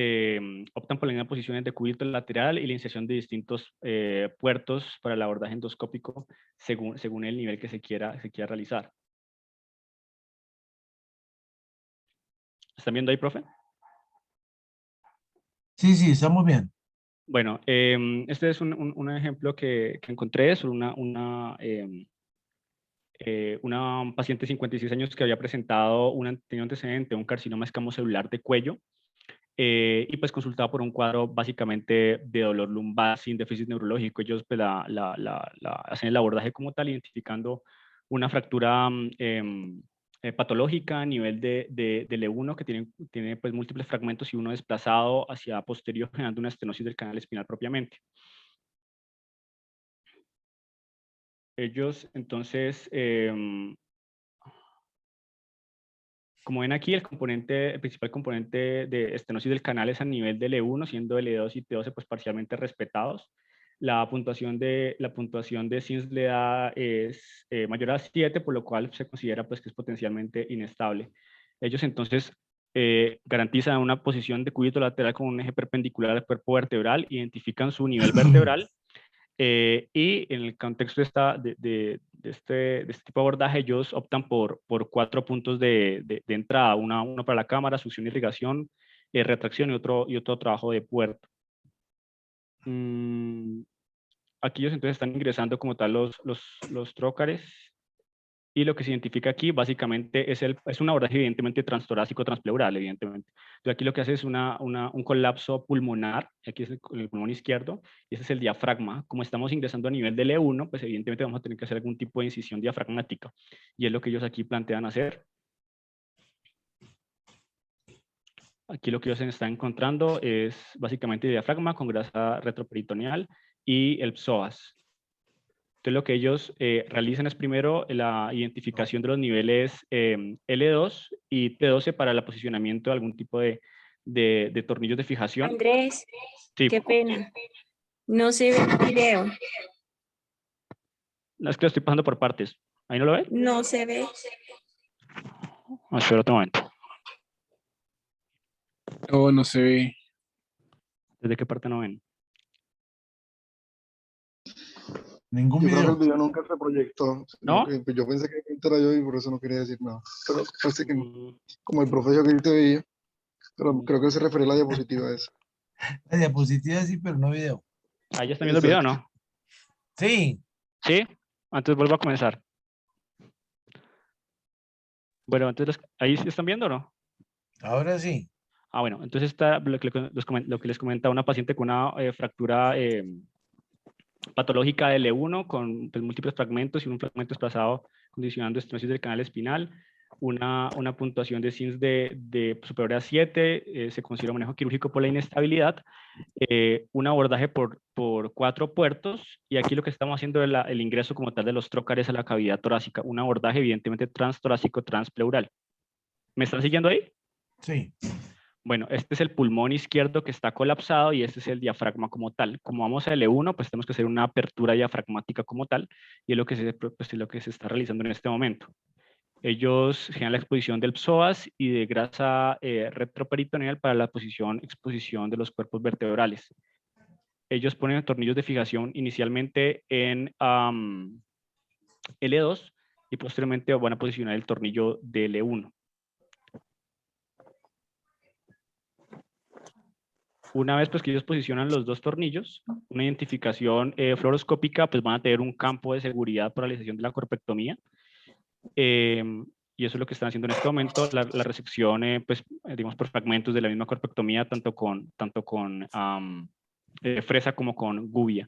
Speaker 1: optan por las posiciones de cúbito lateral y la inserción de distintos puertos para el abordaje endoscópico según el nivel que se quiera realizar. ¿Están viendo ahí, profe?
Speaker 2: Sí, estamos bien.
Speaker 1: Bueno, este es un ejemplo que encontré sobre una paciente de 56 años que había presentado tenía un antecedente, un carcinoma escamocelular de cuello, y pues consultaba por un cuadro básicamente de dolor lumbar sin déficit neurológico. Ellos pues, hacen el abordaje como tal, identificando una fractura patológica a nivel del E1 que tiene pues múltiples fragmentos y uno desplazado hacia posterior generando una estenosis del canal espinal propiamente. Ellos entonces, como ven aquí, el principal componente de estenosis del canal es a nivel del E1, siendo L2 y T12 pues parcialmente respetados. La puntuación de SINS le da es mayor a 7, por lo cual se considera pues que es potencialmente inestable. Ellos entonces garantizan una posición de cúbito lateral con un eje perpendicular al cuerpo vertebral, identifican su nivel vertebral. Y en el contexto de este tipo de abordaje, ellos optan por 4 puntos de entrada, uno para la cámara, succión, irrigación, retracción y otro trabajo de puerto. Aquí ellos entonces están ingresando como tal los trócares, y lo que se identifica aquí básicamente es un abordaje evidentemente transtorácico transpleural, evidentemente. Entonces aquí lo que hace es un colapso pulmonar, aquí es el pulmón izquierdo, y ese es el diafragma. Como estamos ingresando a nivel del E1, pues evidentemente vamos a tener que hacer algún tipo de incisión diafragmática, y es lo que ellos aquí plantean hacer. Aquí lo que ellos están encontrando es básicamente diafragma con grasa retroperitoneal y el psoas. Entonces, lo que ellos realizan es primero la identificación de los niveles L2 y T12 para el posicionamiento de algún tipo de tornillos de fijación.
Speaker 2: Andrés,
Speaker 1: Sí,
Speaker 2: qué pena. No se ve el video.
Speaker 1: es que lo estoy pasando por partes. ¿Ahí no lo ven?
Speaker 2: No se ve.
Speaker 1: Espera otro momento.
Speaker 3: No, no se ve.
Speaker 1: ¿Desde qué parte no ven?
Speaker 4: Ningún
Speaker 5: Yo creo que
Speaker 4: video.
Speaker 5: el video nunca se proyectó.
Speaker 1: ¿No?
Speaker 5: Pues yo pensé que era yo y por eso no quería decir nada. Pero parece que no.
Speaker 1: Mm,
Speaker 5: Como el profesor que yo te veía. Pero creo que se refería a la diapositiva a esa.
Speaker 4: La diapositiva sí, pero no video.
Speaker 1: ¿Ahí ya están viendo el video o no?
Speaker 4: Sí.
Speaker 1: ¿Sí? Antes vuelvo a comenzar. Bueno, entonces, ¿ahí sí están viendo o no?
Speaker 4: Ahora sí.
Speaker 1: Ah, bueno, entonces está lo que les comentaba, una paciente con una fractura patológica del E1 con pues, múltiples fragmentos y un fragmento desplazado condicionando estenosis del canal espinal, una puntuación de SINS de superior a 7, se considera manejo quirúrgico por la inestabilidad, un abordaje por 4 puertos, y aquí lo que estamos haciendo es el ingreso como tal de los trócares a la cavidad torácica, un abordaje evidentemente transtorácico transpleural. ¿Me están siguiendo ahí?
Speaker 4: Sí.
Speaker 1: Bueno, este es el pulmón izquierdo que está colapsado y este es el diafragma como tal. Como vamos a L1, pues tenemos que hacer una apertura diafragmática como tal, y es lo que es lo que se está realizando en este momento. Ellos generan la exposición del psoas y de grasa retroperitoneal para la exposición de los cuerpos vertebrales. Ellos ponen tornillos de fijación inicialmente en L2 y posteriormente van a posicionar el tornillo de L1. Una vez pues que ellos posicionan los 2 tornillos, una identificación fluoroscópica, pues van a tener un campo de seguridad para la realización de la corpectomía. Y eso es lo que están haciendo en este momento, la resección, pues, digamos, por fragmentos de la misma corpectomía, tanto con fresa como con gubia.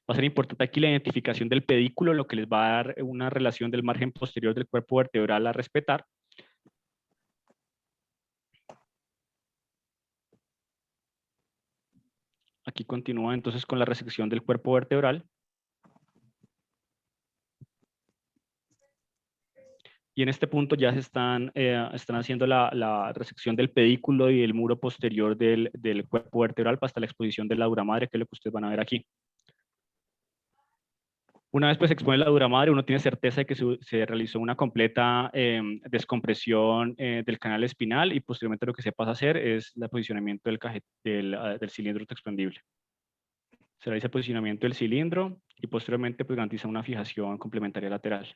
Speaker 1: Va a ser importante aquí la identificación del pedículo, lo que les va a dar una relación del margen posterior del cuerpo vertebral a respetar. Aquí continúa entonces con la resección del cuerpo vertebral. Y en este punto ya están haciendo la resección del pedículo y el muro posterior del cuerpo vertebral hasta la exposición de la dura madre, que es lo que ustedes van a ver aquí. Una vez pues se expone la dura madre, uno tiene certeza de que se realizó una completa descompresión del canal espinal, y posteriormente lo que se pasa a hacer es el posicionamiento del cilindro expandible. Se realiza el posicionamiento del cilindro y posteriormente pues garantiza una fijación complementaria lateral.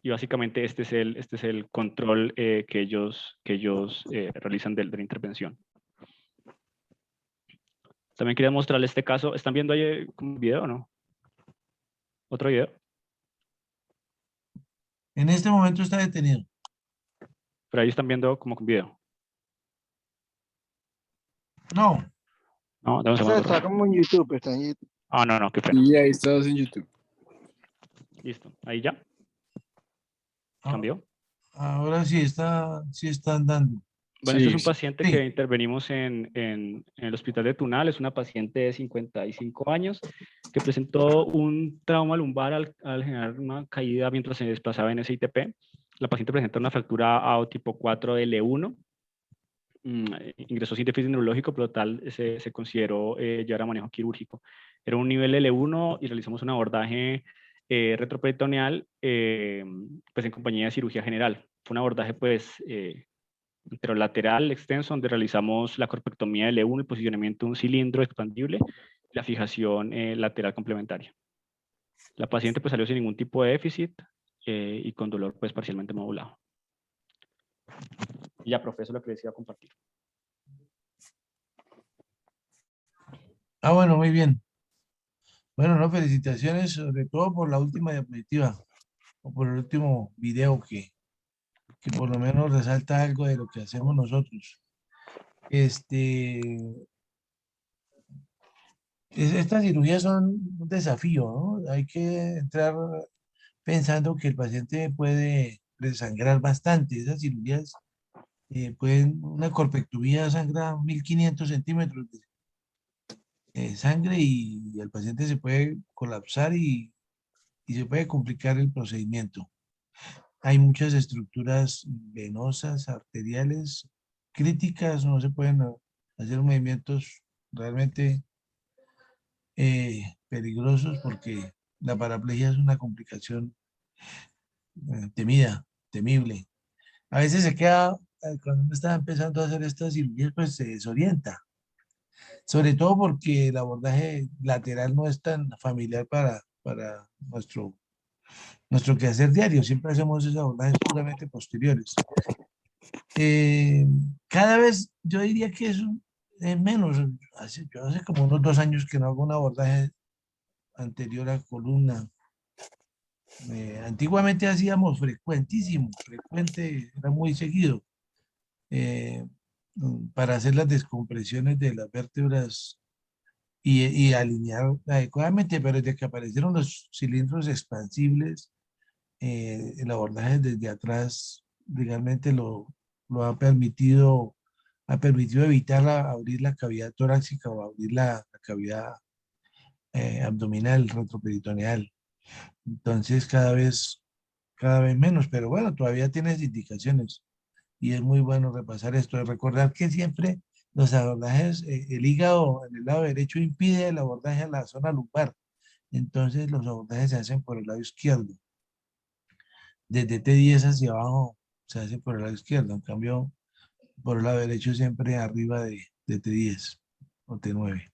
Speaker 1: Y básicamente este es el control que ellos realizan de la intervención. También quería mostrarles este caso. ¿Están viendo ahí un video o no? ¿Otro video?
Speaker 4: En este momento está detenido.
Speaker 1: Pero ahí están viendo como un video.
Speaker 4: No,
Speaker 1: No, dame un
Speaker 5: O sea,
Speaker 1: segundo.
Speaker 5: está como en YouTube, está en YouTube.
Speaker 1: Ah, no, qué pena.
Speaker 3: Y ahí estás en YouTube.
Speaker 1: Listo. Ahí ya. ¿Cambió?
Speaker 4: ahora sí está andando.
Speaker 1: Bueno,
Speaker 3: Sí,
Speaker 1: este es un
Speaker 3: sí.
Speaker 1: paciente
Speaker 4: Sí.
Speaker 1: que intervenimos en el hospital de Tunal. Es una paciente de 55 años que presentó un trauma lumbar al generar una caída mientras se desplazaba en SITP. La paciente presenta una fractura AO tipo 4 L1. Ingresó sin déficit neurológico, pero tal se consideró llevar a manejo quirúrgico. Era un nivel L1 y realizamos un abordaje retroperitoneal pues en compañía de cirugía general. Fue un abordaje pues anterolateral extenso donde realizamos la corpectomía de L1, el posicionamiento de un cilindro expandible y la fijación lateral complementaria. La paciente pues salió sin ningún tipo de déficit y con dolor pues parcialmente modulado. Y ya, profe, eso es lo que les iba a compartir.
Speaker 4: Bueno, muy bien. Bueno, no, felicitaciones, sobre todo por la última diapositiva o por el último video que por lo menos resalta algo de lo que hacemos nosotros. Estas cirugías son un desafío, ¿no? Hay que entrar pensando que el paciente puede desangrar bastante. Esas cirugías una corpectomía sangra 1500 centímetros de sangre y el paciente se puede colapsar y se puede complicar el procedimiento. Hay muchas estructuras venosas, arteriales, críticas, no se pueden hacer movimientos realmente peligrosos porque la paraplegia es una complicación temible. A veces se queda, cuando uno está empezando a hacer estas cirugías, pues se desorienta. Sobre todo porque el abordaje lateral no es tan familiar para nuestro quehacer diario. Siempre hacemos esos abordajes puramente posteriores. Cada vez yo diría que es menos. Yo hace como unos 2 años que no hago un abordaje anterior a columna. Antiguamente hacíamos frecuente, era muy seguido, para hacer las descompresiones de las vértebras y alinear adecuadamente, pero desde que aparecieron los cilindros expansibles, el abordaje desde atrás legalmente lo ha permitido evitar abrir la cavidad torácica o abrir la cavidad abdominal, retroperitoneal. Entonces cada vez menos, pero bueno, todavía tienes indicaciones y es muy bueno repasar esto. Recordar que siempre los abordajes, el hígado en el lado derecho impide el abordaje a la zona lumbar. Entonces los abordajes se hacen por el lado izquierdo. Desde T10 hacia abajo se hace por el lado izquierdo. En cambio, por el lado derecho siempre arriba de T10 o T9.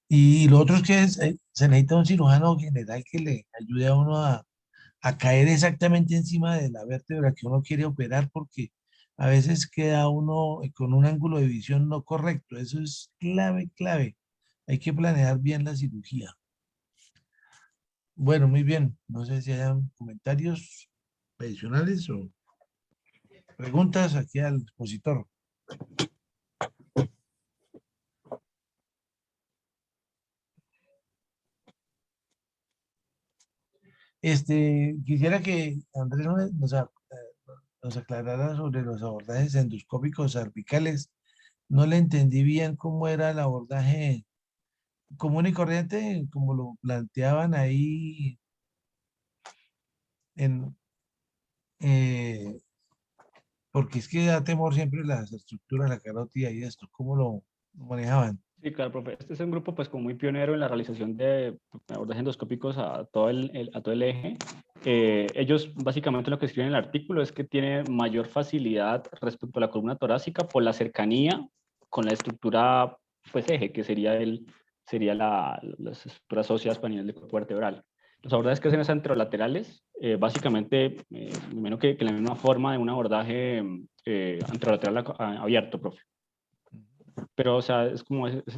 Speaker 4: Y lo otro es que se necesita un cirujano general que le ayude a uno a caer exactamente encima de la vértebra que uno quiere operar, porque a veces queda uno con un ángulo de visión no correcto. Eso es clave. Hay que planear bien la cirugía. Bueno, muy bien. No sé si hayan comentarios adicionales o preguntas aquí al expositor. Quisiera que Andrés nos aclarara sobre los abordajes endoscópicos cervicales. No le entendí bien cómo era el abordaje común y corriente, como lo planteaban ahí en, eh, porque es que da temor siempre las estructuras, la carótida y esto, ¿cómo lo manejaban?
Speaker 1: Sí, claro, profe. Este es un grupo pues como muy pionero en la realización de abordajes endoscópicos a todo el eje. Ellos básicamente lo que escriben en el artículo es que tiene mayor facilidad respecto a la columna torácica por la cercanía con la estructura pues eje, que sería las estructuras óseas para nivel del cuerpo vertebral. Los abordajes que hacen es anterolaterales, básicamente, menos que la misma forma de un abordaje anterolateral abierto, profe. Pero, o sea, ese es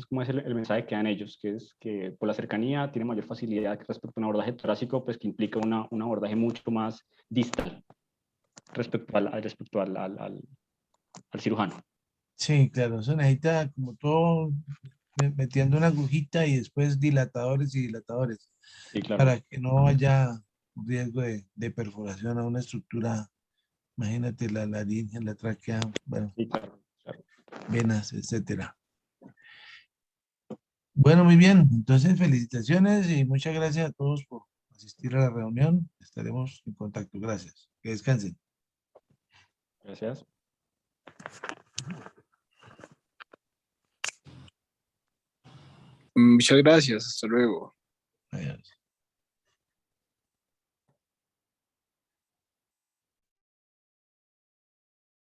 Speaker 1: como es el mensaje que dan ellos, que es que por la cercanía tiene mayor facilidad respecto a un abordaje torácico, pues que implica un abordaje mucho más distal respecto al cirujano.
Speaker 4: Sí, claro, eso necesita como todo metiendo una agujita y después dilatadores y dilatadores
Speaker 1: Sí, claro.
Speaker 4: para que no haya riesgo de perforación a una estructura, imagínate la laringe, la tráquea, bueno,
Speaker 1: Sí, claro, claro.
Speaker 4: venas, etcétera. Bueno, muy bien, entonces felicitaciones y muchas gracias a todos por asistir a la reunión. Estaremos en contacto. Gracias. Que descansen.
Speaker 1: Gracias.
Speaker 3: Muchas gracias, hasta luego.